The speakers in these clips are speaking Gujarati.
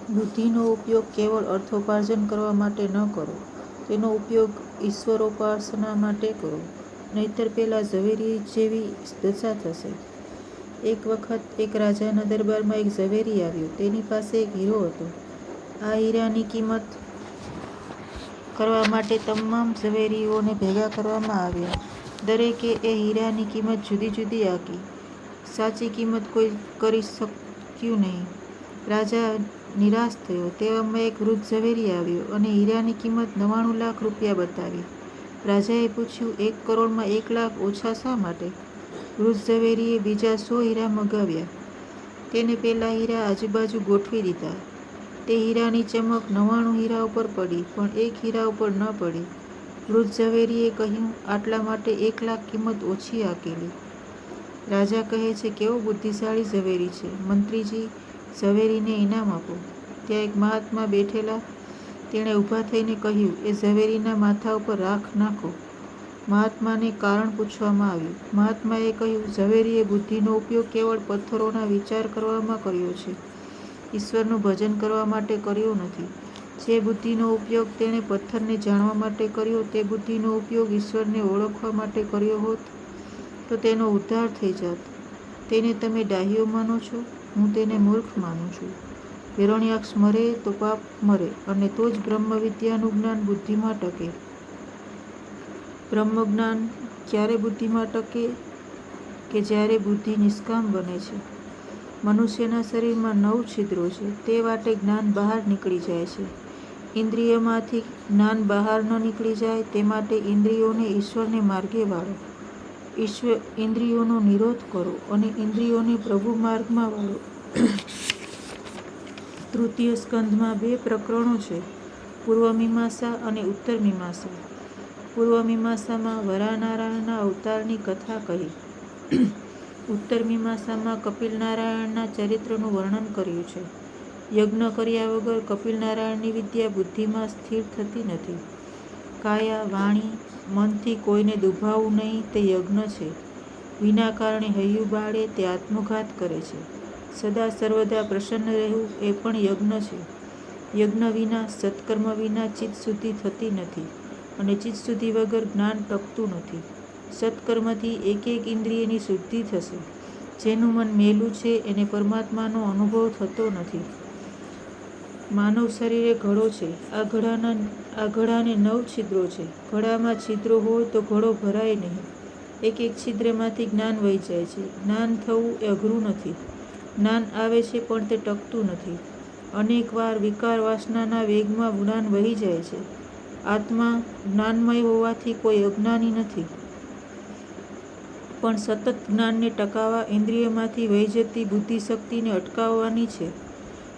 બુદ્ધિનો ઉપયોગ કેવળ અર્થોપાર્જન કરવા માટે ન કરો, તેનો ઉપયોગ ઈશ્વરોપાસના માટે કરો, નહીંતર પેલા ઝવેરી જેવી દશા થશે. એક વખત એક રાજાના દરબારમાં એક ઝવેરી આવ્યો. તેની પાસે એક હીરો હતો. આ હીરાની કિંમત કરવા માટે તમામ ઝવેરીઓને ભેગા કરવામાં આવ્યા. દરેકે એ હીરાની કિંમત જુદી જુદી આંકી. સાચી કિંમત કોઈ કરી શક્યું નહીં. રાજા નિરાશ થયો. તેવામાં એક વૃદ્ધ ઝવેરી આવ્યો અને હીરાની કિંમત 99 લાખ રૂપિયા બતાવી. રાજાએ પૂછ્યું, 1 કરોડમાં 1 લાખ ઓછા શા માટે? વૃદ્ધ ઝવેરીએ બીજા 100 હીરા મગાવ્યા. તેને પેલા હીરા આજુબાજુ ગોઠવી દીધા. તે હીરાની ચમક 99 હીરા ઉપર પડી, પણ 1 હીરા ઉપર ન પડી. વૃદ્ધ ઝવેરીએ કહ્યું, આટલા માટે 1 લાખ કિંમત ઓછી આંકેલી. રાજા કહે છે, કેવો બુદ્ધિશાળી ઝવેરી છે. મંત્રીજી, ઝવેરીને ઇનામ આપો. ત્યાં એક મહાત્મા બેઠેલા. તેણે ઊભા થઈને કહ્યું, એ ઝવેરીના માથા ઉપર રાખ નાખો. મહાત્માને કારણ પૂછવામાં આવ્યું. મહાત્માએ કહ્યું, ઝવેરીએ બુદ્ધિનો ઉપયોગ કેવળ પથ્થરોના વિચાર કરવામાં કર્યો છે, ઈશ્વરનું ભજન કરવા માટે કર્યો નથી. જે બુદ્ધિનો ઉપયોગ તેણે પથ્થરને જાણવા માટે કર્યો, તે બુદ્ધિનો ઉપયોગ ઈશ્વરને ઓળખવા માટે કર્યો હોત તો તેનો ઉદ્ધાર થઈ જાત. તેને તમે ડાહ્યો માનો છો, હું તેને મૂર્ખ માનું છું. હિરણ્યાક્ષ મરે તો પાપ મરે, અને તો જ બ્રહ્મવિદ્યાનું જ્ઞાન બુદ્ધિમાં ટકે. બ્રહ્મજ્ઞાન ક્યારે બુદ્ધિમાં ટકે? કે જ્યારે બુદ્ધિ નિષ્કામ બને છે. મનુષ્યના શરીરમાં 9 છિદ્રો છે. તે વાટે જ્ઞાન બહાર નીકળી જાય છે. ઇન્દ્રિયમાંથી જ્ઞાન બહાર ન નીકળી જાય તે માટે ઇન્દ્રિયોને ઈશ્વરને માર્ગે વાળો. ઇન્દ્રિયોનો નિરોધ કરો અને ઇન્દ્રિયોને પ્રભુ માર્ગમાં વાળો. તૃતીય સ્કંધમાં 2 પ્રકરણો છે, પૂર્વમીમાંસા અને ઉત્તરમીમાંસા. પૂર્વમીમાંસામાં વરાહનારાયણના અવતારની કથા કહી. ઉત્તરમીમાંસામાં કપિલનારાયણના ચરિત્રનું વર્ણન કર્યું છે. યજ્ઞ કર્યા વગર કપિલનારાયણની વિદ્યા બુદ્ધિમાં સ્થિર થતી નથી. કાયા, વાણી, મનથી કોઈને દુભાવવું નહીં તે યજ્ઞ છે. વિના કારણે હૈયું બાળે તે આત્મઘાત કરે છે. સદા સર્વદા પ્રસન્ન રહેવું એ પણ યજ્ઞ છે. યજ્ઞ વિના, સત્કર્મ વિના ચિત્તશુદ્ધિ થતી નથી, અને ચિત્તશુદ્ધિ વગર જ્ઞાન ટકતું નથી. સત્કર્મથી એક એક ઇન્દ્રિયની શુદ્ધિ થશે. જેનું મન મેલું છે એને પરમાત્માનો અનુભવ થતો નથી. માનવ શરીર એ ઘડો છે. આ ઘડાને 9 છિદ્રો છે. ઘડામાં છિદ્રો હોય તો ઘડો ભરાય નહીં. એક એક છિદ્રમાંથી જ્ઞાન વહી જાય છે. જ્ઞાન થવું એ અઘરું નથી. જ્ઞાન આવે છે પણ તે ટકતું નથી. અનેક વાર વિકાર વાસનાના વેગમાં જ્ઞાન વહી જાય છે. આત્મા જ્ઞાનમય હોવાથી કોઈ અજ્ઞાની નથી. પણ સતત જ્ઞાનને ટકાવવા ઇન્દ્રિયમાંથી વહી જતી બુદ્ધિશક્તિને અટકાવવાની છે.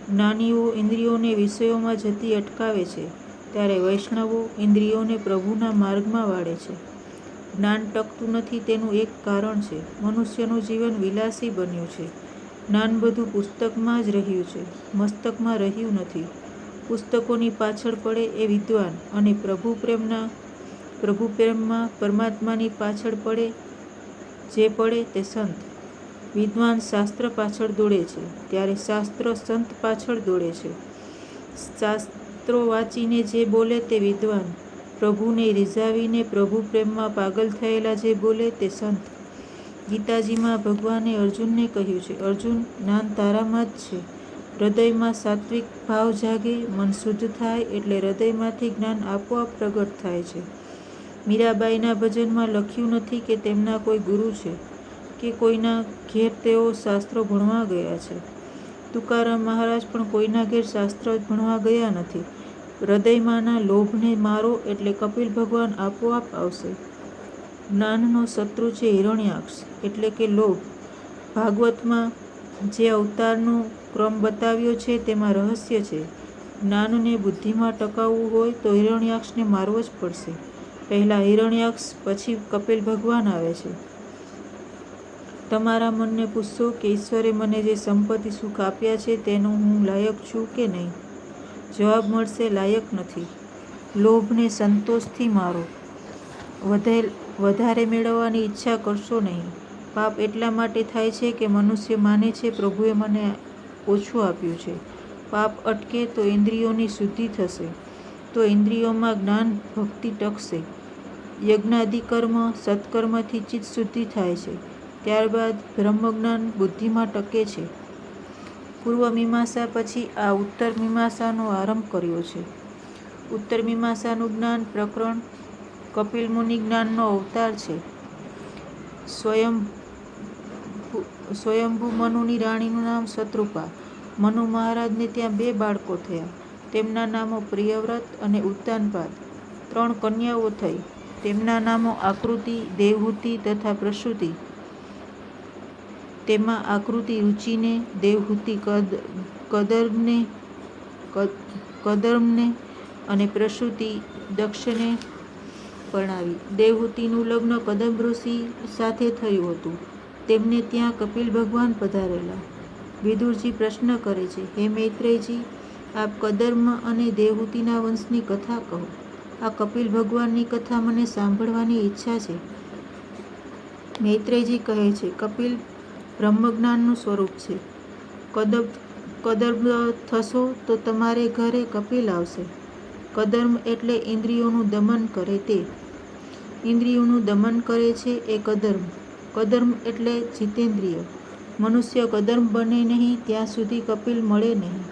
જ્ઞાનીઓ ઇન્દ્રિયોને વિષયોમાં જતી અટકાવે છે, ત્યારે વૈષ્ણવો ઇન્દ્રિયોને પ્રભુના માર્ગમાં વાળે છે. જ્ઞાન ટકતું નથી તેનું એક કારણ છે, મનુષ્યનું જીવન વિલાસી બન્યું છે. જ્ઞાન બધું પુસ્તકમાં જ રહ્યું છે, મસ્તકમાં રહ્યું નથી. પુસ્તકોની પાછળ પડે એ વિદ્વાન, અને પ્રભુ પ્રેમમાં પરમાત્માની પાછળ જે પડે તે સંત. વિદ્વાન શાસ્ત્ર પાછળ દોડે છે, ત્યારે શાસ્ત્ર સંત પાછળ દોડે છે. શાસ્ત્રો વાંચીને જે બોલે તે વિદ્વાન, પ્રભુને રીઝાવીને પ્રભુ પ્રેમમાં પાગલ થયેલા જે બોલે તે સંત. ગીતાજીમાં ભગવાને અર્જુનને કહ્યું છે, અર્જુન, જ્ઞાન તારામાં જ છે. હૃદયમાં સાત્વિક ભાવ જાગે, મન શુદ્ધ થાય એટલે હૃદયમાંથી જ્ઞાન આપોઆપ પ્રગટ થાય છે. મીરાબાઈના ભજનમાં લખ્યું નથી કે તેમના કોઈ ગુરુ છે, કે કોઈના ઘેર તેઓ શાસ્ત્રો ભણવા ગયા છે. તુકારામ મહારાજ પણ કોઈના ઘેર શાસ્ત્ર ભણવા ગયા નથી. હૃદયમાંના લોભને મારો એટલે કપિલ ભગવાન આપોઆપ આવશે. જ્ઞાનનો શત્રુ છે હિરણ્યાક્ષ, એટલે કે લોભ. ભાગવતમાં જે અવતારનો ક્રમ બતાવ્યો છે તેમાં રહસ્ય છે. જ્ઞાનને બુદ્ધિમાં ટકાવવું હોય તો હિરણ્યાક્ષને મારવો જ પડશે. પહેલા હિરણ્યાક્ષ, પછી કપિલ ભગવાન આવે છે. તમારા મનને પૂછશો કે ઈશ્વરે મને જે સંપત્તિ સુખ આપ્યા છે તેનું હું લાયક છું કે નહીં? જવાબ મળશે, લાયક નથી. લોભને સંતોષથી મારો. વધારે મેળવવાની ઈચ્છા કરશો નહીં. પાપ એટલા માટે થાય છે કે મનુષ્ય માને છે પ્રભુએ મને ઓછું આપ્યું છે. પાપ અટકે તો ઇન્દ્રિયોની શુદ્ધિ થશે, તો ઇન્દ્રિયોમાં જ્ઞાન ભક્તિ ટકશે. યજ્ઞાદિ કર્મ સત્કર્મથી ચિત્ત શુદ્ધિ થાય છે. ત્યારબાદ બ્રહ્મજ્ઞાન બુદ્ધિમાં ટકે છે. પૂર્વ મીમાંસા પછી આ ઉત્તર મીમાંસાનો આરંભ કર્યો છે. ઉત્તર મીમાંસાનું જ્ઞાન પ્રકરણ કપિલ મુનિ જ્ઞાનનો અવતાર છે. સ્વયંભૂ મનુની રાણીનું નામ શત્રુપા. મનુ મહારાજને ત્યાં 2 બાળકો થયા. તેમના નામો પ્રિયવ્રત અને ઉત્તાનપાદ. 3 કન્યાઓ થઈ. તેમના નામો આકૃતિ, દેવહૂતિ તથા પ્રસૂતિ. તેમાં આકૃતિ રુચિને, દેવહૂતિ કદર્મને અને પ્રસૂતિ દક્ષને પરણાવી. દેવહૂતિનું લગ્ન કદંબ ઋષિ સાથે થયું હતું. તેમને ત્યાં કપિલ ભગવાન પધારેલા. વિદુરજી પ્રશ્ન કરે છે, હે મૈત્રેયજી, આપ કદર્મ અને દેવહૂતિના વંશની કથા કહો. આ કપિલ ભગવાનની કથા મને સાંભળવાની ઈચ્છા છે. મૈત્રેયજી કહે છે, કપિલ બ્રહ્મજ્ઞાનનું સ્વરૂપ છે. કદર્મ થશો તો તમારે ઘરે કપિલ આવશે. કદર્મ એટલે ઇન્દ્રિયોનું દમન કરે તે. ઇન્દ્રિયોનું દમન કરે છે એ કદર્મ. કદર્મ એટલે જીતેન્દ્રિય. મનુષ્ય કદર્મ બને નહીં ત્યાં સુધી કપિલ મળે નહીં.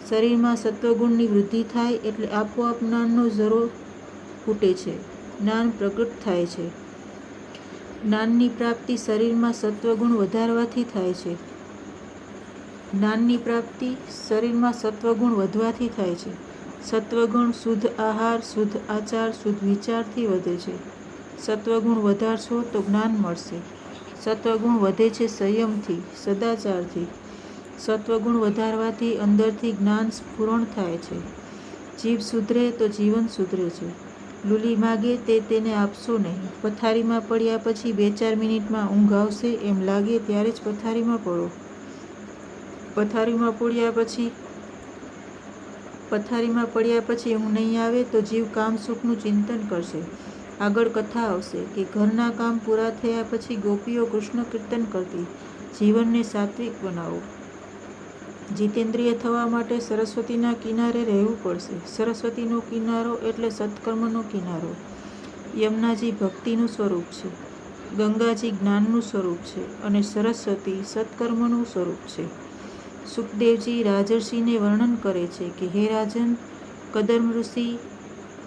શરીરમાં સત્વગુણની વૃદ્ધિ થાય એટલે આપોઆપ જ્ઞાનનો ઝરો ફૂટે છે, જ્ઞાન પ્રગટ થાય છે. જ્ઞાનની પ્રાપ્તિ શરીરમાં સત્વગુણ વધારવાથી થાય છે. જ્ઞાનની પ્રાપ્તિ શરીરમાં સત્વગુણ વધવાથી થાય છે. સત્વગુણ શુદ્ધ આહાર, શુદ્ધ આચાર, શુદ્ધ વિચારથી વધે છે. સત્વગુણ વધારશો તો જ્ઞાન મળશે. સત્વગુણ વધે છે સંયમથી, સદાચારથી. સત્વગુણ વધારવાથી અંદરથી જ્ઞાન સ્ફુરણ થાય છે. જીભ સુધરે તો જીવન સુધરે છે. લૂલી માગે તેને આપશો નહીં. પથારીમાં પડ્યા પછી 2-4 મિનિટમાં ઊંઘ આવશે એમ લાગે ત્યારે જ પથારીમાં પડો. પથારીમાં પડ્યા પછી ઊંઘ નહીં આવે તો જીવ કામ સુખનું ચિંતન કરશે. આગળ કથા આવશે કે ઘરના કામ પૂરા થયા પછી ગોપીઓ કૃષ્ણ કીર્તન કરતી. જીવનને સાત્વિક બનાવો. જીતેન્દ્રિય થવા માટે સરસ્વતીના કિનારે રહેવું પડશે. સરસ્વતીનો કિનારો એટલે સત્કર્મનો કિનારો. યમુનાજી ભક્તિનું સ્વરૂપ છે, ગંગાજી જ્ઞાનનું સ્વરૂપ છે અને સરસ્વતી સત્કર્મનું સ્વરૂપ છે. સુખદેવજી રાજર્ષિને વર્ણન કરે છે કે હે રાજન, કદર્મ ઋષિ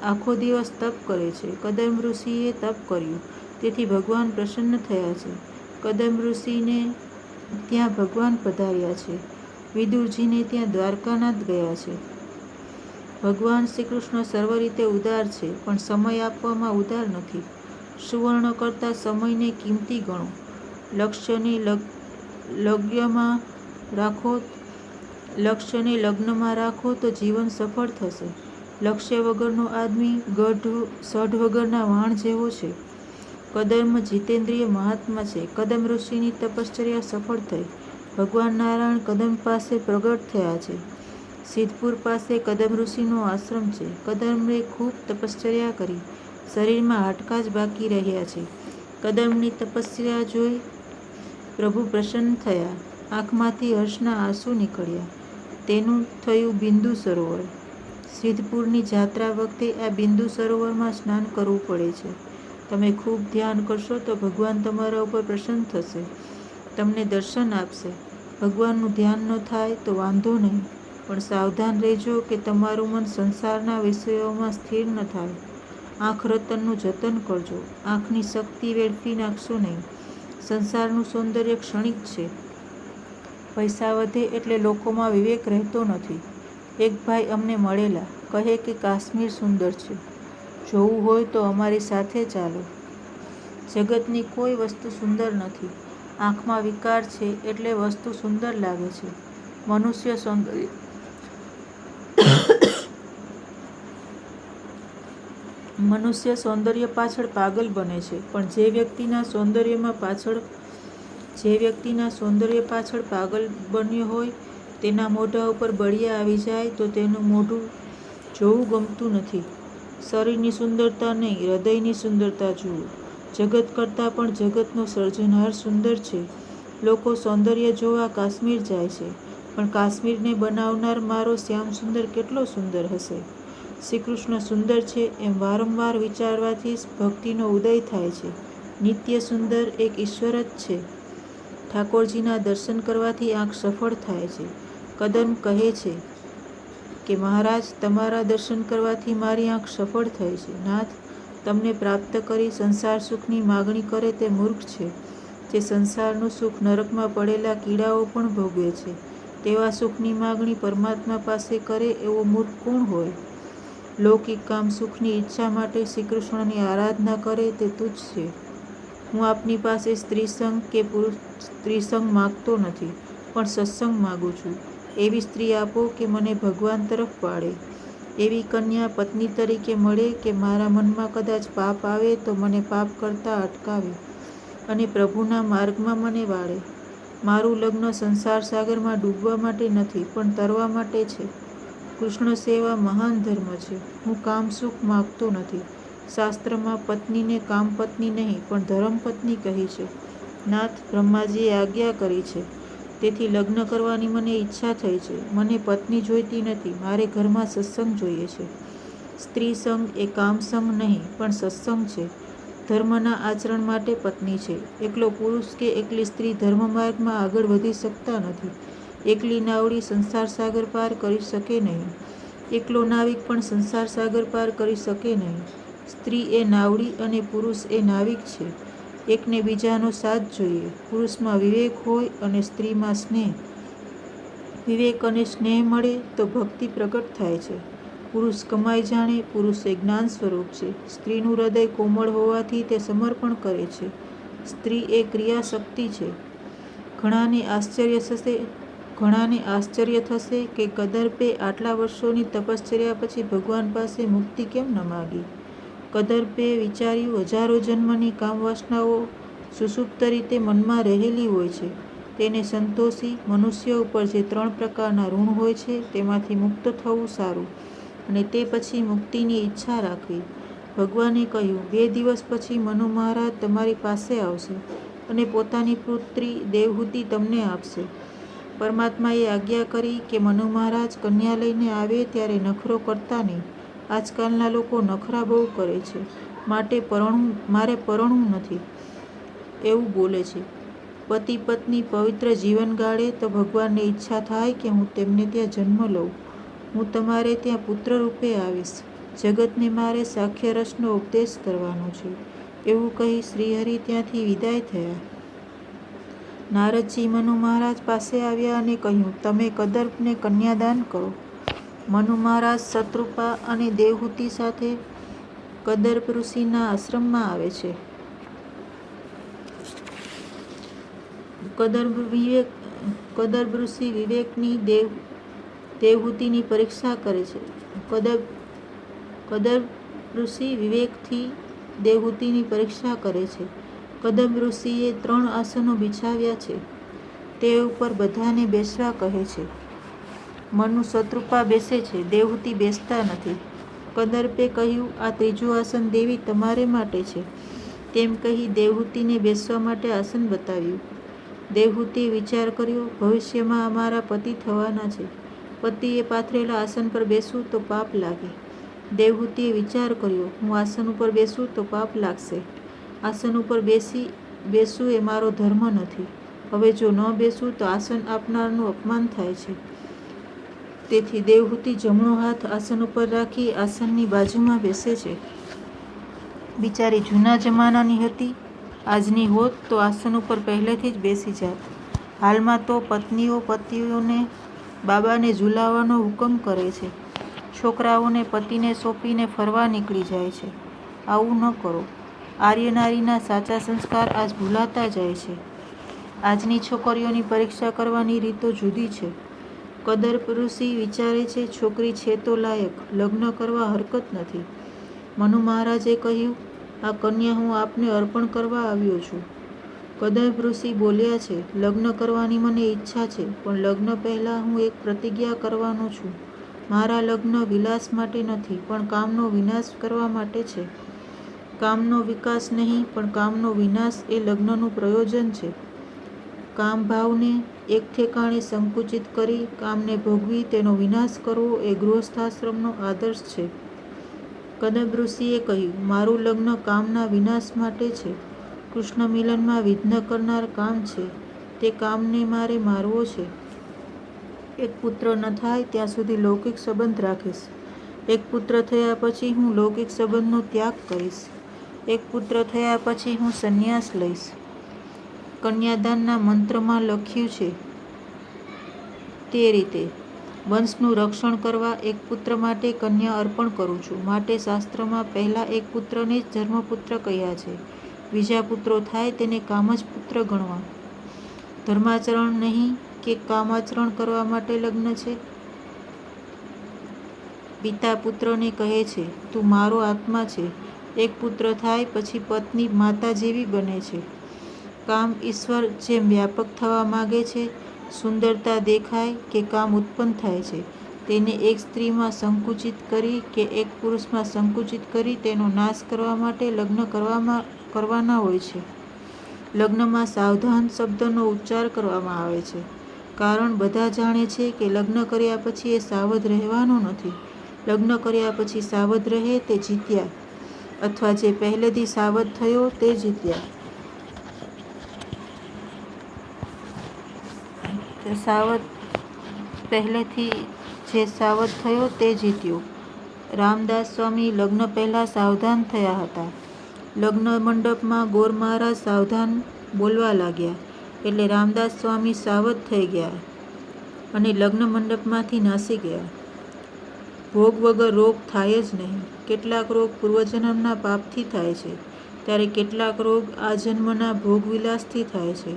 આખો દિવસ તપ કરે છે. કદર્મ ઋષિએ તપ કર્યું તેથી ભગવાન પ્રસન્ન થયા છે. કદર્મ ઋષિને ત્યાં ભગવાન પધાર્યા છે. વિદુરજીને ત્યાં દ્વારકાનાથ ગયા છે. ભગવાન શ્રી કૃષ્ણ સર્વ રીતે ઉદાર છે, પણ સમય આપવામાં ઉદાર નથી. સુવર્ણ કરતાં સમયને કિંમતી ગણો. લક્ષ્યને લગ્નમાં રાખો તો જીવન સફળ થશે. લક્ષ્ય વગરનો આદમી સઢ વગરના વાણ જેવો છે. કદર્મ જીતેન્દ્રિય મહાત્મા છે. કદમ ઋષિની તપશ્ચર્યા સફળ થઈ. ભગવાન નારાયણ કદમ પાસે પ્રગટ થયા છે. સિદ્ધપુર પાસે કદમ ઋષિનો આશ્રમ છે. કદમ્રે ખૂબ તપશ્ચર્યા કરી. શરીરમાં હાડકાં જ બાકી રહ્યા છે. કદમની તપસ્યા જોઈ પ્રભુ પ્રસન્ન થયા. આંખમાંથી હર્ષના આંસુ નીકળ્યા. તેનું થયું બિંદુ સરોવર. સિદ્ધપુરની જાત્રા વખતે આ બિંદુ સરોવરમાં સ્નાન કરવું પડે છે. તમે ખૂબ ધ્યાન કરશો તો ભગવાન તમારા ઉપર પ્રસન્ન થશે, તમને દર્શન આપશે. ભગવાનનું ધ્યાન ન થાય તો વાંધો નહીં, પણ સાવધાન રહેજો કે તમારું મન સંસારના વિષયોમાં સ્થિર ન થાય. આંખ રતનનું જતન કરજો. આંખની શક્તિ વેડફી નાખશો નહીં. સંસારનું સૌંદર્ય ક્ષણિક છે. પૈસા વધે એટલે લોકોમાં વિવેક રહેતો નથી. એક ભાઈ અમને મળેલા, કહે કે કાશ્મીર સુંદર છે, જોવું હોય તો અમારી સાથે ચાલો. જગતની કોઈ વસ્તુ સુંદર નથી. આંખમાં વિકાર છે એટલે વસ્તુ સુંદર લાગે છે. મનુષ્ય સૌંદર્ય પાછળ પાગલ બને છે, પણ જે વ્યક્તિના સૌંદર્ય પાછળ પાગલ બન્યો હોય તેના મોઢા ઉપર બળિયા આવી જાય તો તેનું મોઢું જોવું ગમતું નથી. શરીરની સુંદરતા નહીં, હૃદયની સુંદરતા જુઓ. જગત કરતાં પણ જગતનો સર્જનહાર સુંદર છે. લોકો સૌંદર્ય જોવા કાશ્મીર જાય છે. પણ કાશ્મીરને બનાવનાર મારો શ્યામસુંદર કેટલો સુંદર હશે. શ્રી કૃષ્ણ સુંદર છે એમ વારંવાર વિચારવાથી ભક્તિનો ઉદય થાય છે. નિત્ય સુંદર એક ઈશ્વર જ છે. ઠાકોરજીના દર્શન કરવાથી આંખ સફળ થાય છે. કદમ કહે છે કે મહારાજ, તમારા દર્શન કરવાથી મારી આંખ સફળ થઈ છે. નાથ, તમને પ્રાપ્ત કરી સંસાર સુખની માગણી કરે તે મૂર્ખ છે. જે સંસારનું સુખ નરકમાં પડેલા કીડાઓ પણ ભોગવે છે, તેવા સુખની માગણી પરમાત્મા પાસે કરે એવો મૂર્ખ કોણ હોય? લૌકિક કામ સુખની ઈચ્છા માટે શ્રીકૃષ્ણની આરાધના કરે તે તુચ્છ છે. હું આપની પાસે સ્ત્રીસંગ કે પુરુષ સ્ત્રીસંગ માગતો નથી, પણ સત્સંગ માગું છું. એવી સ્ત્રી આપો કે મને ભગવાન તરફ વાળે. એવી કન્યા પત્ની તરીકે મળે કે મારા મનમાં કદાચ પાપ આવે તો મને પાપ કરતા અટકાવે અને પ્રભુના માર્ગમાં મને વાળે. મારું લગ્ન સંસાર સાગરમાં ડૂબવા માટે નથી, પણ તરવા માટે છે. કૃષ્ણ સેવા મહાન ધર્મ છે. હું કામ સુખ માગતો નથી. શાસ્ત્રમાં પત્નીને કામપત્ની નહીં પણ ધર્મપત્ની કહી છે. નાથ, બ્રહ્માજીએ આજ્ઞા કરી છે, તેથી લગ્ન કરવાની મને ઈચ્છા થઈ છે. મને પત્ની જોઈતી નથી, મારે ઘરમાં સત્સંગ જોઈએ છે. સ્ત્રી સંગ એ કામસંગ નહીં પણ સત્સંગ છે. ધર્મના આચરણ માટે પત્ની છે. એકલો પુરુષ કે એકલી સ્ત્રી ધર્મમાર્ગમાં આગળ વધી શકતા નથી. એકલી નાવડી સંસાર સાગર પાર કરી શકે નહીં. એકલો નાવિક પણ સંસાર સાગર પાર કરી શકે નહીં. સ્ત્રી એ નાવડી અને પુરુષ એ નાવિક છે. એકને બીજાનો સાથ જોઈએ. પુરુષમાં વિવેક હોય અને સ્ત્રીમાં સ્નેહ. વિવેક અને સ્નેહ મળે તો ભક્તિ પ્રગટ થાય છે. પુરુષ કમાઈ જાણે. પુરુષ એ જ્ઞાન સ્વરૂપ છે. સ્ત્રીનું હૃદય કોમળ હોવાથી તે સમર્પણ કરે છે. સ્ત્રી એ ક્રિયા શક્તિ છે. ઘણાને આશ્ચર્ય થશે કે કદર્પે આટલા વર્ષોની તપશ્ચર્યા પછી ભગવાન પાસે મુક્તિ કેમ ન માગી. કદર્પે વિચાર્યું, હજારો જન્મની કામવાસનાઓ સુષુપ્ત રીતે મનમાં રહેલી હોય છે, તેને સંતોષી મનુષ્ય ઉપર જે 3 પ્રકારના ઋણ હોય છે તેમાંથી મુક્ત થવું સારું અને તે પછી મુક્તિની ઈચ્છા રાખવી. ભગવાને કહ્યું, 2 દિવસ પછી મનુ મહારાજ તમારી પાસે આવશે અને પોતાની પુત્રી દેવહૂતિ તમને આપશે. પરમાત્માએ આજ્ઞા કરી કે મનુ મહારાજ કન્યા લઈને આવે ત્યારે નખરો કરતા નહીં. આજકાલના લોકો નખરા બહુ કરે છે. મારે પરણવું નથી એવું બોલે છે. પતિ પત્ની પવિત્ર જીવન ગાળે તો ભગવાનને ઈચ્છા થાય કે હું તેમને ત્યાં જન્મ લઉં. હું તમારે ત્યાં પુત્ર રૂપે આવીશ. જગતને મારે સાંખ્યરસનો ઉપદેશ કરવાનો છે. એવું કહી શ્રીહરિ ત્યાંથી વિદાય થયા. નારદજી મનુ મહારાજ પાસે આવ્યા અને કહ્યું, તમે કદર્પને કન્યાદાન કરો. મનુ મહારાજ શત્રુપા અને દેવહૂતિ સાથે કદર્પ ઋષિના આશ્રમમાં આવે છે. કદર્પ ઋષિ વિવેકની દેવહૂતિની પરીક્ષા કરે છે. કદર્પ ઋષિ વિવેકથી દેવહૂતિની પરીક્ષા કરે છે. કદર્પ ઋષિએ 3 આસનો બિછાવ્યા છે. તે ઉપર બધાને બેસવા કહે છે. મનુ શત્રુપા બેસે છે, દેવહૂતિ બેસતા નથી. કદર્પે કહ્યું, આ 3જું આસન દેવી તમારે માટે છે. તેમ કહી દેવહૂતિને બેસવા માટે આસન બતાવ્યું. દેવહૂતિએ વિચાર કર્યો, ભવિષ્યમાં અમારા પતિ થવાના છે. પતિએ પાથરેલા આસન પર બેસું તો પાપ લાગે. દેવહૂતિએ વિચાર કર્યો, હું આસન ઉપર બેસું તો પાપ લાગશે. આસન ઉપર બેસવું એ મારો ધર્મ નથી. હવે જો ન બેસું તો આસન આપનારનું અપમાન થાય છે. તેથી દેવહૂતિ જમણો હાથ આસન ઉપર રાખી આસનની બાજુમાં બેસે છે. બિચારી જૂના જમાનાની હતી. આજની હોત તો આસન ઉપર પહેલેથી જ બેસી જાત. હાલમાં તો પત્નીઓ પતિઓને બાબાને ઝૂલાવવાનો હુકમ કરે છે. છોકરાઓને પતિને સોંપીને ફરવા નીકળી જાય છે. આવું ન કરો. આર્ય નારીના સાચા સંસ્કાર આજ ભૂલાતા જાય છે. આજની છોકરીઓની પરીક્ષા કરવાની રીતો જુદી છે. કદર્પ ઋષિ વિચારે છે, છોકરી છે તો લાયક, લગ્ન કરવા હરકત નથી. મનુ મહારાજે કહ્યું, આ કન્યા હું આપને અર્પણ કરવા આવ્યો છું. કદર્પ ઋષિ બોલ્યા છે, લગ્ન કરવાની મને ઈચ્છા છે, પણ લગ્ન પહેલાં હું એક પ્રતિજ્ઞા કરવાનો છું. મારા લગ્ન વિલાસ માટે નથી, પણ કામનો વિનાશ કરવા માટે છે. કામનો વિકાસ નહીં પણ કામનો વિનાશ એ લગ્નનું પ્રયોજન છે. કામ ભાવને એક ઠેકાણે સંકુચિત કરી કામને ભોગવી તેનો વિનાશ કરવો એ ગૃહસ્થાશ્રમનો આદર્શ છે. કદંબ ઋષિએ કહ્યું, મારું લગ્ન કામના વિનાશ માટે છે. કૃષ્ણ મિલનમાં વિઘ્ન કરનાર કામ છે. તે કામને મારે મારવો છે. એક પુત્ર ન થાય ત્યાં સુધી લૌકિક સંબંધ રાખીશ. એક પુત્ર થયા પછી હું લૌકિક સંબંધનો ત્યાગ કરીશ. એક પુત્ર થયા પછી હું સંન્યાસ લઈશ. કન્યાદાનના મંત્રમાં લખ્યું છે તે રીતે વંશનું રક્ષણ કરવા એક પુત્ર માટે કન્યા અર્પણ કરું છું. માટે શાસ્ત્રમાં પહેલા એક પુત્રને જ ધર્મપુત્ર કહ્યા છે. બીજા પુત્રો થાય તેને કામજ પુત્ર ગણવા. ધર્માચરણ નહીં કે કામાચરણ કરવા માટે લગ્ન છે. પિતા પુત્રને કહે છે, તું મારો આત્મા છે. એક પુત્ર થાય પછી પત્ની માતા જેવી બને છે. કામ ઈશ્વર જેમ વ્યાપક થવા માગે છે. સુંદરતા દેખાય કે કામ ઉત્પન્ન થાય છે. તેને એક સ્ત્રીમાં સંકુચિત કરી કે એક પુરુષમાં સંકુચિત કરી તેનો નાશ કરવા માટે લગ્ન કરવાના હોય છે. લગ્નમાં સાવધાન શબ્દનો ઉચ્ચાર કરવામાં આવે છે. કારણ બધા જાણે છે કે લગ્ન કર્યા પછી એ સાવધ રહેવાનો નથી. લગ્ન કર્યા પછી સાવધ રહે તે જીત્યા, અથવા જે પહેલેથી સાવધ થયો તે જીત્યા. પહેલેથી જે સાવધ થયો તે જીત્યો. રામદાસ સ્વામી લગ્ન પહેલા સાવધાન થયા હતા. લગ્ન મંડપમાં ગોર મહારાજ સાવધાન બોલવા લાગ્યા એટલે રામદાસ સ્વામી સાવધ થઈ ગયા અને લગ્ન મંડપમાંથી નાસી ગયા. ભોગ વગર રોગ થાય જ નહીં. કેટલાક રોગ પૂર્વજન્મના પાપથી થાય છે, ત્યારે કેટલાક રોગ આ જન્મના ભોગવિલાસથી થાય છે.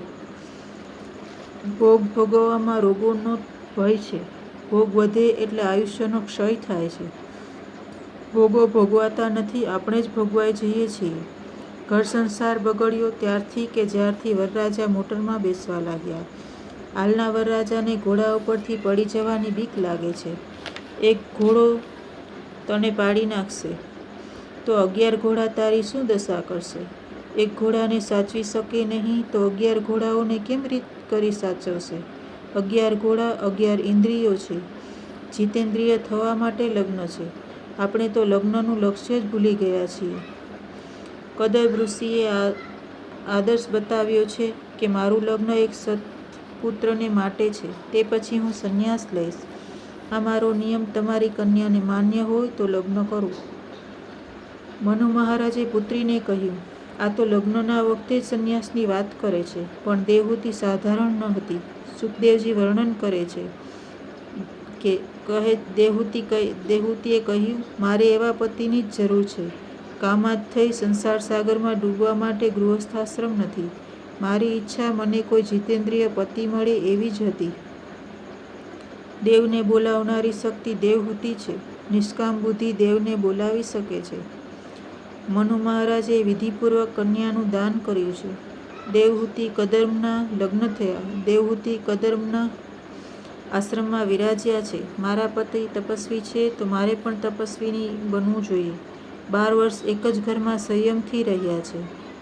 ભોગ ભોગવવામાં રોગોનો ભય છે. ભોગ વધે એટલે આયુષ્યનો ક્ષય થાય છે. ભોગો ભોગવાતા નથી, આપણે જ ભોગવાઈ જઈએ છીએ. ઘર સંસાર બગડ્યો ત્યારથી કે જ્યારથી વરરાજા મોટરમાં બેસવા લાગ્યા. હાલના વરરાજાને ઘોડા ઉપરથી પડી જવાની બીક લાગે છે. એક ઘોડો તને પાડી નાખશે તો 11 ઘોડા તારી શું દશા કરશે? એક ઘોડાને સાચવી શકે નહીં તો 11 ઘોડાઓને કેમ રીત કરી સાચવશે? 11 ઘોડા 11 ઇન્દ્રિયો છે. જીતેન્દ્રિય થવા માટે લગ્ન છે. આપણે તો લગ્નનું લક્ષ્ય જ ભૂલી ગયા છીએ. કદંબ ઋષિએ આદર્શ બતાવ્યો છે કે મારું લગ્ન એક સત્પુત્રને માટે છે. તે પછી હું સંન્યાસ લઈશ. આ મારો નિયમ તમારી કન્યાને માન્ય હોય તો લગ્ન કરો. મનુ મહારાજે પુત્રીને કહ્યું, આ તો લગ્નના વખતે જ સંન્યાસની વાત કરે છે, પણ દેવહૂતિ સાધારણ ન હતી. સુખદેવજી વર્ણન કરે છે કે દેવહૂતિએ કહ્યું, મારે એવા પતિની જ જરૂર છે. કામાત થઈ સંસાર સાગરમાં ડૂબવા માટે ગૃહસ્થાશ્રમ નથી. મારી ઈચ્છા મને કોઈ જીતેન્દ્રિય પતિ મળે એવી જ હતી. દેવને બોલાવનારી શક્તિ દેવહૂતિ છે. નિષ્કામ બુદ્ધિ દેવને બોલાવી શકે છે. મનુ મહારાજે વિધિપૂર્વક કન્યાનું દાન કર્યું છે. દેવહૂતિ કદંબના લગ્ન થયા. દેવહૂતિ કદંબના આશ્રમમાં વિરાજ્યા છે. મારા પતિ તપસ્વી છે તો મારે પણ તપસ્વીની બનવું જોઈએ. 12 વર્ષ એક જ ઘરમાં સંયમથી રહ્યા છે.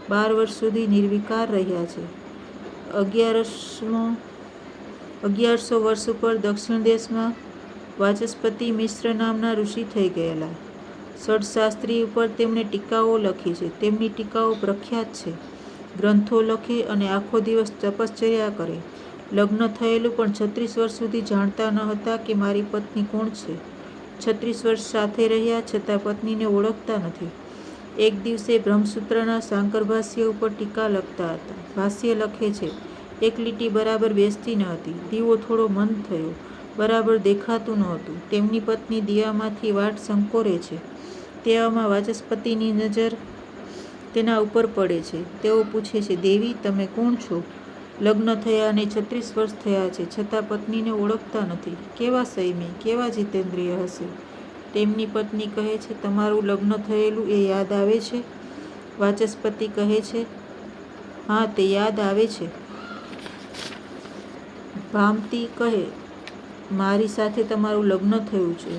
12 વર્ષ સુધી નિર્વિકાર રહ્યા છે. 1100 વર્ષ ઉપર દક્ષિણ દેશમાં વાચસ્પતિ મિશ્ર નામના ઋષિ થઈ ગયેલા. ષડશાસ્ત્રી ઉપર તેમણે ટીકાઓ લખી છે. તેમની ટીકાઓ પ્રખ્યાત છે. ગ્રંથો લખે અને આખો દિવસ તપશ્ચર્યા કરે. લગ્ન થયેલું પણ 36 વર્ષ સુધી જાણતા ન હતા કે મારી પત્ની કોણ છે. 36 વર્ષ સાથે રહ્યા છતાં પત્નીને ઓળખતા નથી. એક દિવસે બ્રહ્મસૂત્રના શાંકર ભાષ્ય ઉપર ટીકા લખતા હતા. ભાષ્ય લખે છે, એક લીટી બરાબર બેસતી ન હતી. દીવો થોડો મંદ થયો. બરાબર દેખાતું નહોતું. તેમની પત્ની દીવામાંથી વાટ સંકોરે છે. તેવામાં વાચસ્પતિની નજર તેના ઉપર પડે છે. તેઓ પૂછે છે, દેવી તમે કોણ છો? લગ્ન થયાને 36 વર્ષ થયા છે છતાં પત્નીને ઓળખતા નથી. કેવા સંયમી, કેવા જીતેન્દ્રિય હશે? તેમની પત્ની કહે છે, તમારું લગ્ન થયેલું એ યાદ આવે છે? વાચસ્પતિ કહે છે, હા તે યાદ આવે છે. ભામતી કહે, મારી સાથે તમારું લગ્ન થયું છે.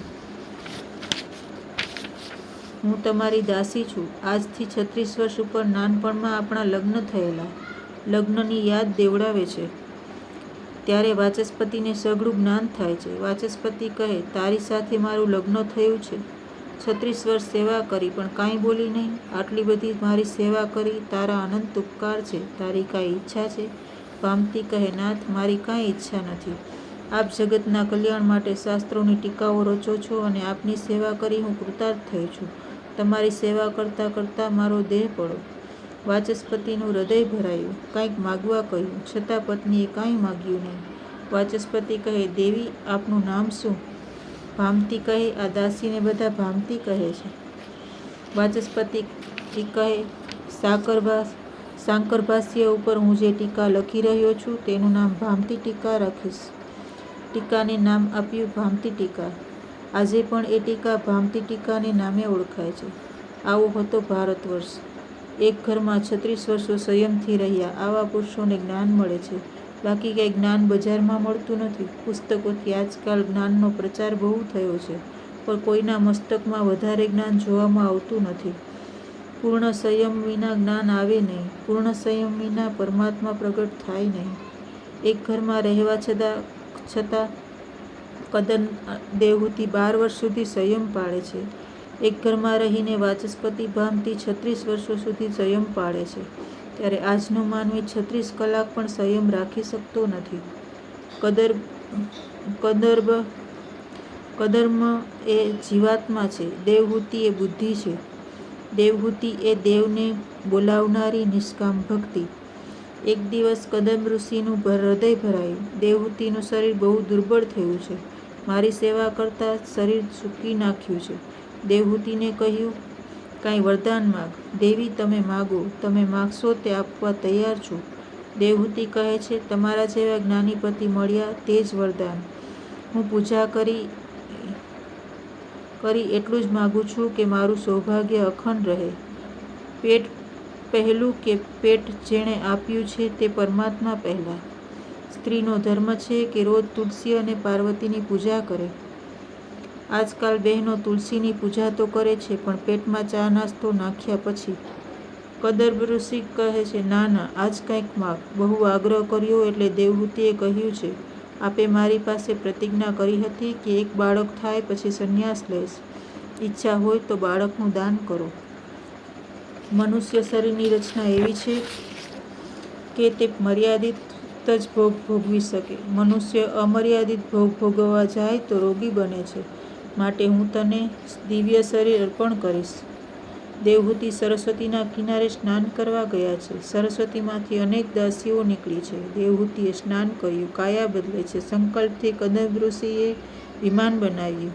હું તમારી દાસી છું. આજથી 36 વર્ષ ઉપર નાનપણમાં આપણા લગ્ન થયેલા. લગ્નની યાદ દેવડાવે છે. ત્યારે વાચસ્પતિને સઘળું જ્ઞાન થાય છે. વાચસ્પતિ કહે, તારી સાથે મારું લગ્ન થયું છે. 36 વર્ષ સેવા કરી પણ કાંઈ બોલી નહીં. આટલી બધી મારી સેવા કરી, તારા અનંત ઉપકાર છે. તારી કાંઈ ઈચ્છા છે? ભામતી કહે, નાથ, મારી કાંઈ ઈચ્છા નથી. આપ જગતના કલ્યાણ માટે શાસ્ત્રોની ટીકાઓ રચો છો અને આપની સેવા કરી હું કૃતાર્થ થઈ છું. તમારી સેવા કરતાં કરતાં મારો દેહ પડો. વાચસ્પતિનું હૃદય ભરાયું. કાંઈક માગવા કહ્યું, છતાં પત્નીએ કાંઈ માગ્યું નહીં. વાચસ્પતિ કહે, દેવી, આપનું નામ શું? ભામતી કહે, આ દાસીને બધા ભામતી કહે છે. વાચસ્પતિ કહે, શાંકર ભાષ્ય ઉપર હું જે ટીકા લખી રહ્યો છું તેનું નામ ભામતી ટીકા રાખીશ. ટીકાને નામ આપ્યું ભામતી ટીકા. આજે પણ એ ટીકા ભામતી ટીકાને નામે ઓળખાય છે. આવો હતો ભારત વર્ષ. એક ઘરમાં 36 વર્ષો સંયમથી રહ્યા. આવા પુરુષોને જ્ઞાન મળે છે. બાકી કંઈ જ્ઞાન બજારમાં મળતું નથી. પુસ્તકોથી આજકાલ જ્ઞાનનો પ્રચાર બહુ થયો છે, પણ કોઈના મસ્તકમાં વધારે જ્ઞાન જોવામાં આવતું નથી. પૂર્ણ સંયમ વિના જ્ઞાન આવે નહીં. પૂર્ણ સંયમ વિના પરમાત્મા પ્રગટ થાય નહીં. એક ઘરમાં રહેવા છતાં કદર દેવહૂતિ 12 વર્ષ સુધી સંયમ પાળે છે. એક ઘરમાં રહીને વાચસ્પતિ ભામતી 36 વર્ષો સુધી સંયમ પાળે છે. ત્યારે આજનો માનવી 36 કલાક પણ સંયમ રાખી શકતો નથી. કદર્મ એ જીવાત્મા છે. દેવહૂતિ એ બુદ્ધિ છે. દેવહૂતિ એ દેવને બોલાવનારી નિષ્કામ ભક્તિ. એક દિવસ કદમ ઋષિનું હૃદય ભરાયું. દેવહૂતિનું શરીર બહુ દુર્બળ થયું છે. મારી સેવા કરતાં શરીર સૂકી નાખ્યું છે. દેવહૂતિને કહ્યું, કાંઈ વરદાન માગ. દેવી, તમે માગો. તમે માગશો તે આપવા તૈયાર છું. દેવહૂતિ કહે છે, તમારા જેવા જ્ઞાની પતિ મળ્યા તે જ વરદાન. હું પૂજા કરી એટલું જ માગું છું કે મારું સૌભાગ્ય અખંડ રહે. પેટ પહેલું કે પેટ જેણે આપ્યું છે તે પરમાત્મા પહેલાં. સ્ત્રીનો ધર્મ છે કે રોજ તુલસી અને પાર્વતીની પૂજા કરે. આજકાલ બહેનો તુલસીની પૂજા તો કરે છે, પણ પેટમાં ચા નાસ્તો નાખ્યા પછી. કદર્મ ઋષિ કહે છે, ના ના, આજ કંઈક માગ. બહુ આગ્રહ કર્યો એટલે દેવહૂતિએ કહ્યું છે, આપે મારી પાસે પ્રતિજ્ઞા કરી હતી કે એક બાળક થાય પછી સંન્યાસ લઈશ. ઈચ્છા હોય તો બાળકનું દાન કરો. મનુષ્ય શરીરની રચના એવી છે કે તે મર્યાદિત જ ભોગ ભોગવી શકે. મનુષ્ય અમર્યાદિત ભોગ ભોગવવા જાય તો રોગી બને છે. માટે હું તને દિવ્ય શરીર અર્પણ કરીશ. દેવહૂતિ સરસ્વતીના કિનારે સ્નાન કરવા ગયા છે. સરસ્વતીમાંથી અનેક દાસીઓ નીકળી છે. દેવહૂતિએ સ્નાન કર્યું. કાયા બદલે છે. સંકલ્પથી કદર્મ ઋષિએ વિમાન બનાવ્યું.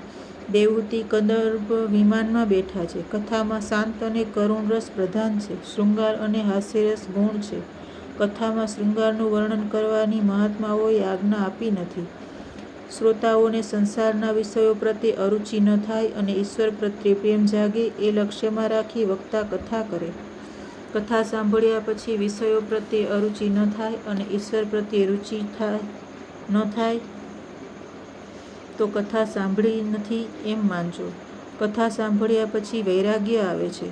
દેવહૂતિ કદર્મ વિમાનમાં બેઠા છે. કથામાં શાંત અને કરુણ રસ પ્રધાન છે. શૃંગાર અને હાસ્યરસ ગૌણ છે. કથામાં શૃંગારનું વર્ણન કરવાની મહાત્માઓએ આજ્ઞા આપી નથી. શ્રોતાઓને સંસારના વિષયો પ્રત્યે અરુચિ ન થાય અને ઈશ્વર પ્રત્યે પ્રેમ જાગે એ લક્ષ્યમાં રાખી વક્તા કથા કરે. કથા સાંભળ્યા પછી વિષયો પ્રત્યે અરુચિ ન થાય અને ઈશ્વર પ્રત્યે રુચિ ન થાય તો કથા સાંભળી નથી એમ માનજો. કથા સાંભળ્યા પછી વૈરાગ્ય આવે છે.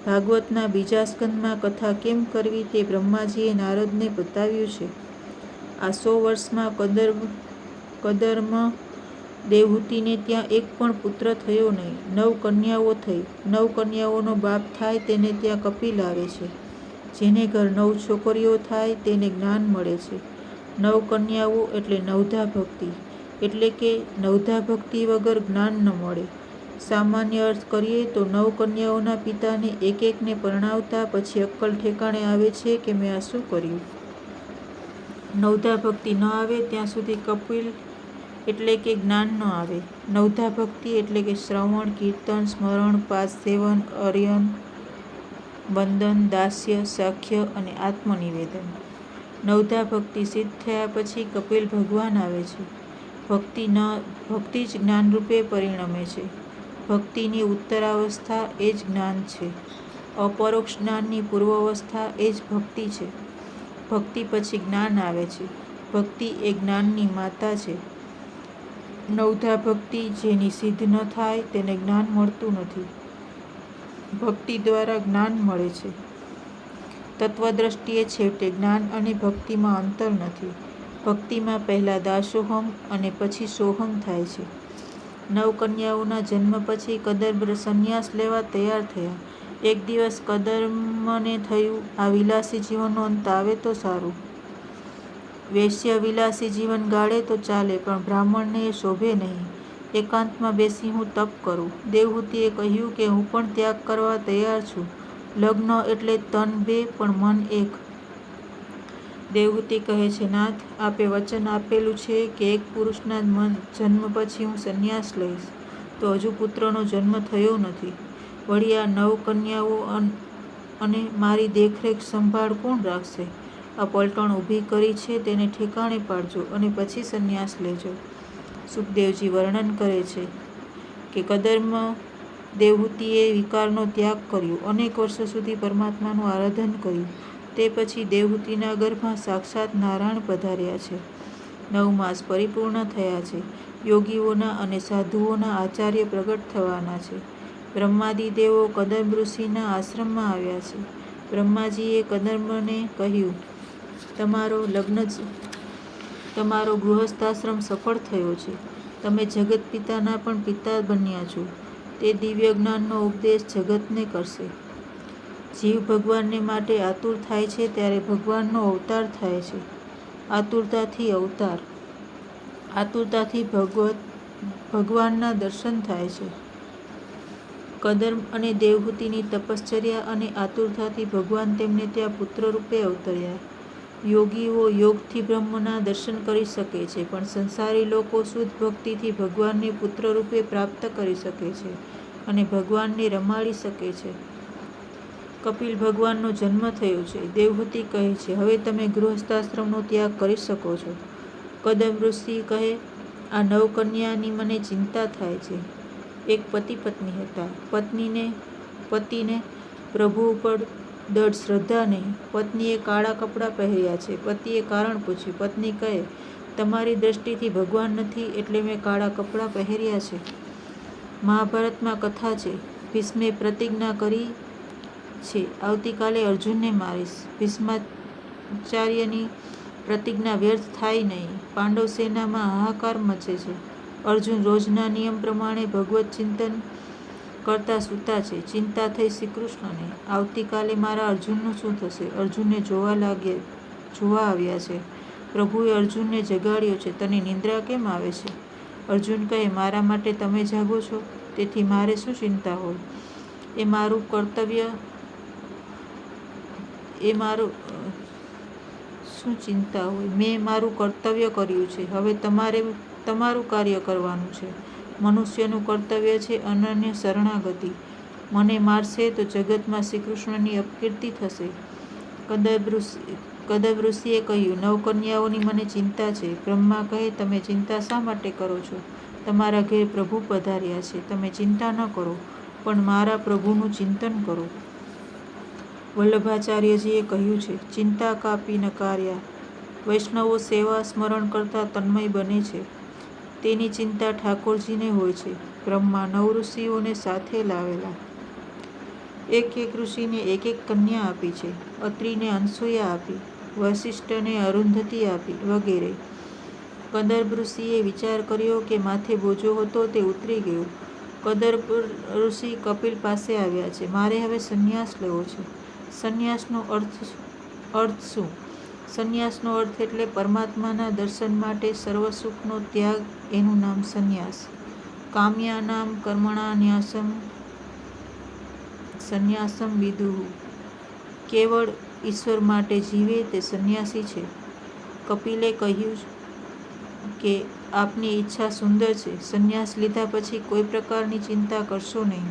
ભાગવતના બીજા સ્કંદમાં કથા કેમ કરવી તે બ્રહ્માજીએ નારદને બતાવ્યું છે. આ 100 વર્ષમાં કદર્મ દેવહૂતિને ત્યાં એક પણ પુત્ર થયો નહીં. 9 કન્યાઓ થઈ. 9 કન્યાઓનો બાપ થાય તેને ત્યાં કપિલ આવે છે. જેને ઘર 9 છોકરીઓ થાય તેને જ્ઞાન મળે છે. 9 કન્યાઓ એટલે નવધા ભક્તિ. એટલે કે નવધા ભક્તિ વગર જ્ઞાન ન મળે. સામાન્ય અર્થ કરીએ તો 9 કન્યાઓના પિતાને એક એકને પરણાવતા પછી અક્કલ ઠેકાણે આવે છે કે મેં આ શું કર્યું. નવધા ભક્તિ ન આવે ત્યાં સુધી કપિલ એટલે કે જ્ઞાન ન આવે. નવધા ભક્તિ એટલે કે શ્રવણ, કીર્તન, સ્મરણ, પાઠ, સેવન, અર્યન, વંદન, દાસ્ય, સાખ્ય અને આત્મનિવેદન. નવધા ભક્તિ સિદ્ધ થયા પછી કપિલ ભગવાન આવે છે. ભક્તિ જ જ્ઞાનરૂપે પરિણમે છે. ભક્તિની ઉત્તરાવસ્થા એ જ જ્ઞાન છે. અપરોક્ષ જ્ઞાનની પૂર્વાવસ્થા એ જ ભક્તિ છે. ભક્તિ પછી જ્ઞાન આવે છે. ભક્તિ એ જ્ઞાનની માતા છે. નવધા ભક્તિ જેની સિદ્ધ ન થાય તેને જ્ઞાન મળતું નથી. ભક્તિ દ્વારા જ્ઞાન મળે છે. તત્વદ્રષ્ટિએ છેવટે જ્ઞાન અને ભક્તિમાં અંતર નથી. ભક્તિમાં પહેલાં દાસોહમ અને પછી સોહમ થાય છે. 9 કન્યાઓના જન્મ પછી કદંબ સંન્યાસ લેવા તૈયાર થયા. એક દિવસ કદંબને થયું, આ વિલાસી જીવનનો અંત આવે તો સારું. વૈશ્ય વિલાસી જીવન ગાળે તો ચાલે, પણ બ્રાહ્મણને એ શોભે નહીં. એકાંતમાં બેસી હું તપ કરું. દેવહૂતિએ કહ્યું કે હું પણ ત્યાગ કરવા તૈયાર છું. લગ્ન એટલે તન 2 પણ મન 1. દેવહૂતિ કહે છે, નાથ, આપે વચન આપેલું છે કે એક પુરુષના જન્મ પછી હું સંન્યાસ લઈશ, તો હજુ પુત્રનો જન્મ થયો નથી. વળી આ 9 કન્યાઓ અને મારી દેખરેખ સંભાળ કોણ રાખશે? આ પલટણ ઊભી કરી છે તેને ઠેકાણે પાડજો અને પછી સંન્યાસ લેજો. સુખદેવજી વર્ણન કરે છે કે કદંબ દેવહૂતિએ વિકારનો ત્યાગ કર્યો, અનેક વર્ષો સુધી પરમાત્માનું આરાધન કર્યું. તે પછી દેવહૂતિના ગર્ભમાં સાક્ષાત નારાયણ પધાર્યા છે. 9 માસ પરિપૂર્ણ થયા છે. યોગીઓના અને સાધુઓના આચાર્ય પ્રગટ થવાના છે. બ્રહ્માદિ દેવો કદંબ ઋષિના આશ્રમમાં આવ્યા છે. બ્રહ્માજીએ કદંબને કહ્યું, તમારો ગૃહસ્થાશ્રમ સફળ થયો છે. તમે જગત પિતાના પણ પિતા બન્યા છો. તે દિવ્ય જ્ઞાનનો ઉપદેશ જગતને કરશે. જીવ ભગવાનને માટે આતુર થાય છે ત્યારે ભગવાનનો અવતાર થાય છે. આતુરતાથી અવતાર, આતુરતાથી ભગવાનના દર્શન થાય છે. કદંબ અને દેવહૂતિની તપશ્ચર્યા અને આતુરતાથી ભગવાન તેમને ત્યાં પુત્ર રૂપે અવતર્યા. યોગીઓ યોગથી બ્રહ્મના દર્શન કરી શકે છે, પણ સંસારી લોકો શુદ્ધ ભક્તિથી ભગવાનને પુત્ર રૂપે પ્રાપ્ત કરી શકે છે અને ભગવાનને રમાડી શકે છે. કપિલ ભગવાનનો જન્મ થયો છે. દેવહૂતિ કહે છે, હવે તમે ગૃહસ્થાશ્રમનો ત્યાગ કરી શકો છો. કદંબ ઋષિ કહે, આ 9 કન્યાની મને ચિંતા થાય છે. એક પતિ પત્ની હતા. પતિને પ્રભુ ઉપર દૃઢ શ્રદ્ધા નહીં. પત્નીએ કાળા કપડાં પહેર્યા છે. પતિએ કારણ પૂછ્યું. પત્ની કહે, તમારી દ્રષ્ટિથી ભગવાન નથી એટલે મેં કાળા કપડાં પહેર્યા છે. મહાભારતમાં કથા છે. ભીષ્મે પ્રતિજ્ઞા કરી છે, આવતીકાલે અર્જુનને મારીશ. ભીષ્માચાર્યની પ્રતિજ્ઞા વ્યર્થ થાય નહીં. પાંડવ સેનામાં હાહાકાર મચે છે. અર્જુન રોજના નિયમ પ્રમાણે ભગવત ચિંતન કરતા સૂતા છે. ચિંતા થઈ શ્રીકૃષ્ણને, આવતીકાલે મારા અર્જુનનું શું થશે? અર્જુનને જોવા આવ્યા છે. પ્રભુએ અર્જુનને જગાડ્યો છે. તને નિંદ્રા કેમ આવે છે? અર્જુન કહે, મારા માટે તમે જાગો છો, તેથી મારે શું ચિંતા હોય? એ મારું કર્તવ્ય શું ચિંતા હોય? મેં મારું કર્તવ્ય કર્યું છે. હવે તમારે તમારું કાર્ય કરવાનું છે. મનુષ્યનું કર્તવ્ય છે અનન્ય શરણાગતિ. મને મારશે તો જગતમાં શ્રીકૃષ્ણની અપકીર્તિ થશે. કદંબ ઋષિએ કહ્યું, 9 કન્યાઓની મને ચિંતા છે. બ્રહ્મા કહે, તમે ચિંતા શા માટે કરો છો? તમારા ઘેર પ્રભુ પધાર્યા છે. તમે ચિંતા ન કરો, પણ મારા પ્રભુનું ચિંતન કરો. વલ્લભાચાર્યજીએ કહ્યું છે, ચિંતા કાપી ન કાર્યા. વૈષ્ણવો સેવા સ્મરણ કરતા તન્મય બને છે. તેની ચિંતા ઠાકોરજીને હોય છે. બ્રહ્મા 9 ઋષિઓને સાથે લાવેલા. એક ઋષિને એક કન્યા આપી છે. અત્રિને અનસૂયા આપી, વસિષ્ઠને અરુંધતી આપી વગેરે. કદંબ ઋષિએ વિચાર કર્યો કે માથે બોજો હતો તે ઉતરી ગયો. કદંબ ઋષિ કપિલ પાસે આવ્યા છે. મારે હવે સંન્યાસ લેવો છે. સંન્યાસનો અર્થ શું? સંન્યાસનો અર્થ એટલે પરમાત્માના દર્શન માટે સર્વ સુખનો ત્યાગ, એનું નામ સંન્યાસ. કામ્યાનામ કર્મણાન્યાસમ સંન્યાસમ વિદુઃ. કેવળ ઈશ્વર માટે જીવે તે સંન્યાસી છે. કપિલે કહ્યું કે આપની ઈચ્છા સુંદર છે. સંન્યાસ લીધા પછી કોઈ પ્રકારની ચિંતા કરશો નહીં.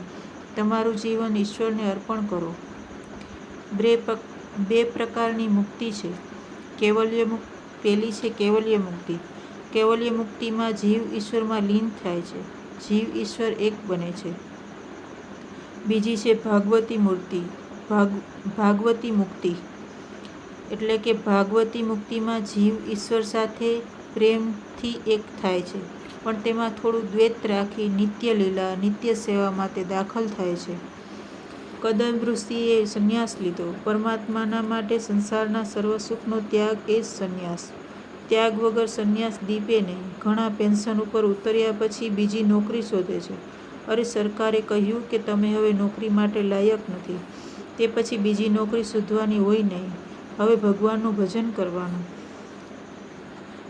તમારું જીવન ઈશ્વરને અર્પણ કરો. 2 પ્રકારની મુક્તિ છે. પહેલી છે કૈવલ્ય મુક્તિ. કૈવલ્ય મુક્તિમાં જીવ ઈશ્વરમાં લીન થાય છે. જીવ ઈશ્વર એક બને છે. બીજી છે ભાગવતી મુક્તિ. એટલે કે ભાગવતી મુક્તિમાં જીવ ઈશ્વર સાથે પ્રેમથી એક થાય છે, પણ તેમાં થોડું દ્વૈત રાખી નિત્ય લીલા, નિત્ય સેવામાં તે દાખલ થાય છે. કદંબ ઋષિએ સંન્યાસ લીધો. પરમાત્માના માટે સંસારના સર્વ સુખનો ત્યાગ એ જ સંન્યાસ. ત્યાગ વગર સંન્યાસ દીપે નહીં. ઘણા પેન્શન ઉપર ઉતર્યા પછી બીજી નોકરી શોધે છે. અરે સરકારે કહ્યું કે તમે હવે નોકરી માટે લાયક નથી. તે પછી બીજી નોકરી શોધવાની હોય નહીં. હવે ભગવાનનું ભજન કરવાનું.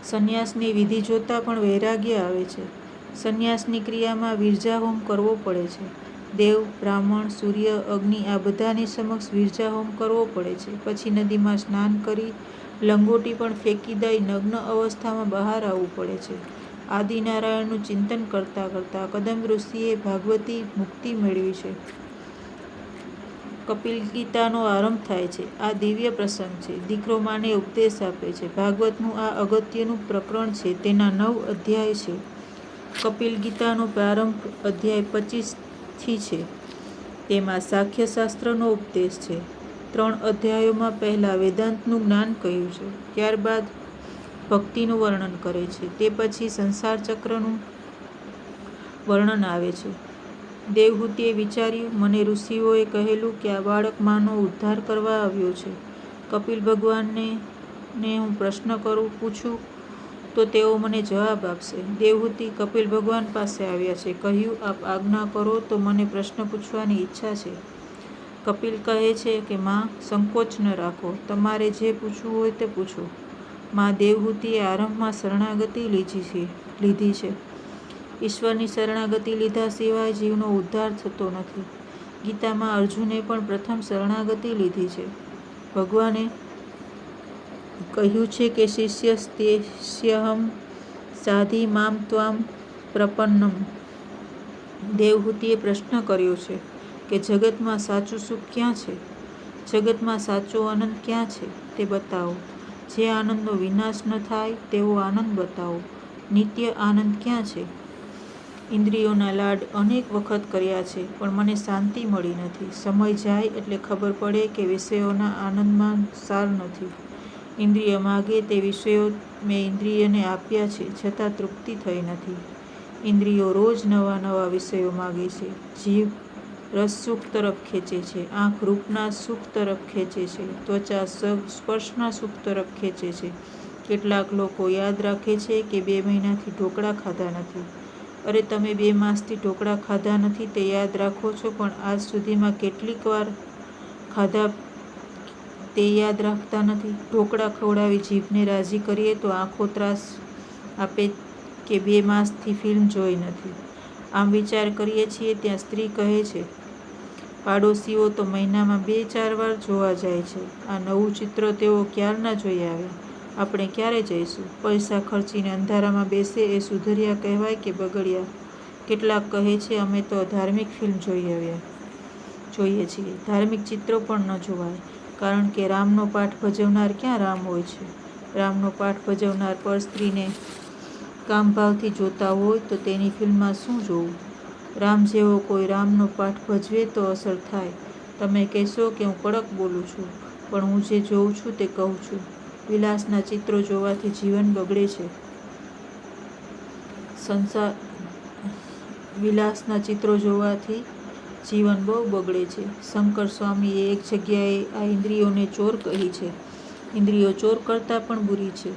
સંન્યાસની વિધિ જોતાં પણ વૈરાગ્ય આવે છે. સંન્યાસની ક્રિયામાં વિરજાહોમ કરવો પડે છે. દેવ, બ્રાહ્મણ, સૂર્ય, અગ્નિ આ બધાની સમક્ષ વિરજાહોમ કરવો પડે છે. પછી નદીમાં સ્નાન કરી લંગોટી પણ ફેંકી દઈ નગ્ન અવસ્થામાં બહાર આવવું પડે છે. આદિનારાયણનું ચિંતન કરતાં કરતાં કદંબ ઋષિએ ભાગવતી મુક્તિ મેળવી છે. કપિલ ગીતાનો આરંભ થાય છે. આ દિવ્ય પ્રસંગ છે. દીકરો માને ઉપદેશ આપે છે. ભાગવતનું આ અગત્યનું પ્રકરણ છે. તેના 9 અધ્યાય છે. કપિલ ગીતાનો પ્રારંભ અધ્યાય 25થી છે. તેમાં સાંખ્યશાસ્ત્રનો ઉપદેશ છે. 3 અધ્યાયોમાં પહેલા વેદાંતનું જ્ઞાન કહ્યું છે. ત્યારબાદ ભક્તિનું વર્ણન કરે છે. તે પછી સંસાર ચક્રનું વર્ણન આવે છે. દેવહૂતિએ વિચાર્યું, મને ઋષિઓએ કહેલું કે આ બાળક માનો ઉદ્ધાર કરવા આવ્યો છે. કપિલ ભગવાનને હું પ્રશ્ન પૂછું તો તેઓ મને જવાબ આપશે. દેવહૂતિ કપિલ ભગવાન પાસે આવ્યા છે. કહ્યું, આપ આજ્ઞા કરો તો મને પ્રશ્ન પૂછવાની ઈચ્છા છે. કપિલ કહે છે કે માં, સંકોચ ન રાખો. તમારે જે પૂછવું હોય તે પૂછો. માં દેવહૂતિએ આરંભમાં શરણાગતિ લીધી છે. ઈશ્વરની શરણાગતિ લીધા સિવાય જીવનો ઉદ્ધાર થતો નથી. ગીતામાં અર્જુને પણ પ્રથમ શરણાગતિ લીધી છે. ભગવાને કહ્યું છે કે શિષ્યસ્તેષ્યહં સાધિ મામ ત્વામ પ્રપન્નમ. દેવહૂતિએ પ્રશ્ન કર્યો છે કે જગતમાં સાચું સુખ ક્યાં છે? જગતમાં સાચો આનંદ ક્યાં છે તે બતાવો. જે આનંદનો વિનાશ ન થાય તેવો આનંદ બતાવો. નિત્ય આનંદ ક્યાં છે? ઇન્દ્રિયોના લાડ અનેક વખત કર્યા છે પણ મને શાંતિ મળી નથી. સમય જાય એટલે ખબર પડે કે વિષયોના આનંદમાં સાર નથી. ઇન્દ્રિય માગે તે વિષયો મેં ઇન્દ્રિયને આપ્યા છે છતાં તૃપ્તિ થઈ નથી. ઇન્દ્રિયો રોજ નવા નવા વિષયો માગે છે. જીભ રસ સુખ તરફ ખેંચે છે. આંખ રૂપના સુખ તરફ ખેંચે છે. ત્વચા સ્પર્શના સુખ તરફ ખેંચે છે. કેટલાક લોકો યાદ રાખે છે કે 2 મહિનાથી ઢોકળા ખાધા નથી. અરે તમે 2 માસથી ઢોકળા ખાધા નથી તે યાદ રાખો છો, પણ આજ સુધીમાં કેટલીક વાર ખાધા તે યાદ રાખતા નથી. ઢોકળા ખવડાવી જીભને રાજી કરીએ તો આંખો ત્રાસ આપે કે 2 માસથી ફિલ્મ જોઈ નથી. આમ વિચાર કરીએ છીએ ત્યાં સ્ત્રી કહે છે, પાડોશીઓ તો મહિનામાં 2-4 વાર જોવા જાય છે. આ નવું ચિત્ર તેઓ ક્યારના જોઈ આવ્યા. આપણે ક્યારે જઈશું? પૈસા ખર્ચીને અંધારામાં બેસે એ સુધર્યા કહેવાય કે બગડ્યા? કેટલાક કહે છે અમે તો ધાર્મિક ફિલ્મ જોઈએ છીએ. ધાર્મિક ચિત્રો પણ ન જોવાય, કારણ કે રામનો પાઠ ભજવનાર ક્યાં રામ હોય છે? રામનો પાઠ ભજવનાર પર સ્ત્રીને કામભાવથી જોતા હોય તો તેની ફિલ્મમાં શું જોવું? રામ જેવો કોઈ રામનો પાઠ ભજવે તો અસર થાય. તમે કહેશો કે હું કડક બોલું છું, પણ હું જે જોઉં છું તે કહું છું. વિલાસના ચિત્રો જોવાથી જીવન બગડે છે. વિલાસના ચિત્રો જોવાથી જીવન બહુ બગડે છે. શંકર સ્વામીએ એક જગ્યાએ આ ઇન્દ્રિયોને ચોર કહી છે. ઇન્દ્રિયો ચોર કરતાં પણ બુરી છે.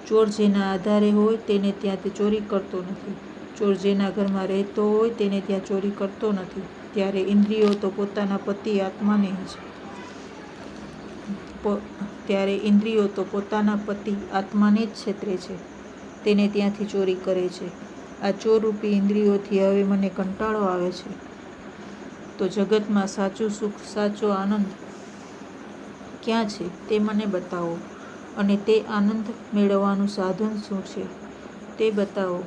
ચોર જેના આધારે હોય તેને ત્યાં તે ચોરી કરતો નથી. ચોર જેના ઘરમાં રહેતો હોય તેને ત્યાં ચોરી કરતો નથી. ત્યારે ઇન્દ્રિયો તો પોતાના પતિ આત્માને જ છેતરે છે. તેને ત્યાંથી ચોરી કરે છે. આ ચોરરૂપી ઇન્દ્રિયોથી હવે મને કંટાળો આવે છે. તો જગતમાં સાચું સુખ, સાચો આનંદ ક્યાં છે તે મને બતાવો, અને તે આનંદ મેળવવાનું સાધન શું છે તે બતાવો.